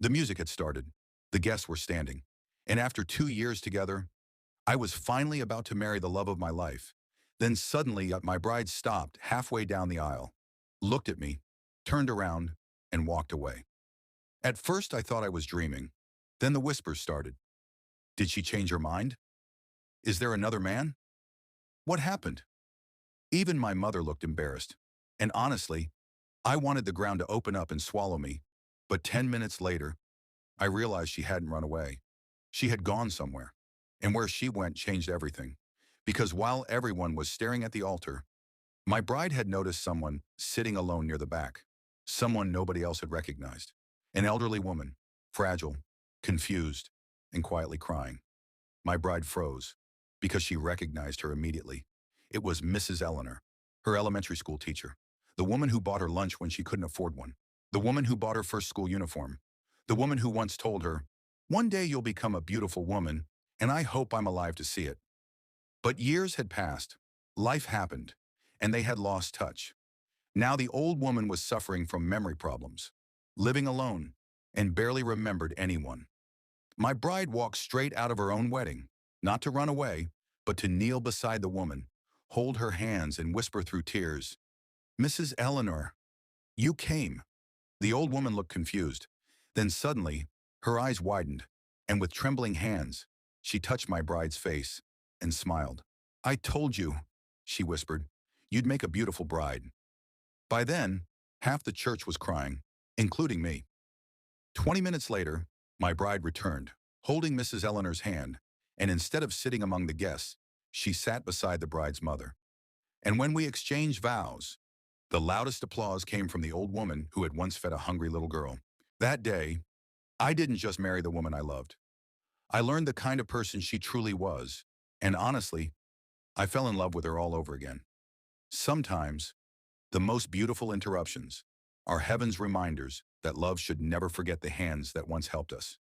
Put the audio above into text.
The music had started. The guests were standing. And after 2 years together, I was finally about to marry the love of my life. Then suddenly, my bride stopped halfway down the aisle, looked at me, turned around, and walked away. At first, I thought I was dreaming. Then the whispers started. Did she change her mind? Is there another man? What happened? Even my mother looked embarrassed. And honestly, I wanted the ground to open up and swallow me. But 10 minutes later, I realized she hadn't run away. She had gone somewhere. And where she went changed everything. Because while everyone was staring at the altar, my bride had noticed someone sitting alone near the back. Someone nobody else had recognized. An elderly woman, fragile, confused, and quietly crying. My bride froze because she recognized her immediately. It was Mrs. Eleanor, her elementary school teacher, the woman who bought her lunch when she couldn't afford one, the woman who bought her first school uniform, the woman who once told her, "One day you'll become a beautiful woman, and I hope I'm alive to see it." But years had passed, life happened, and they had lost touch. Now the old woman was suffering from memory problems, living alone, and barely remembered anyone. My bride walked straight out of her own wedding, not to run away, but to kneel beside the woman, hold her hands and whisper through tears, "Mrs. Eleanor, you came." The old woman looked confused. Then suddenly, her eyes widened, and with trembling hands, she touched my bride's face and smiled. "I told you," she whispered, "you'd make a beautiful bride." By then, half the church was crying, including me. 20 minutes later, my bride returned, holding Mrs. Eleanor's hand, and instead of sitting among the guests, she sat beside the bride's mother. And when we exchanged vows, the loudest applause came from the old woman who had once fed a hungry little girl. That day, I didn't just marry the woman I loved. I learned the kind of person she truly was, and honestly, I fell in love with her all over again. Sometimes, the most beautiful interruptions are heaven's reminders that love should never forget the hands that once helped us.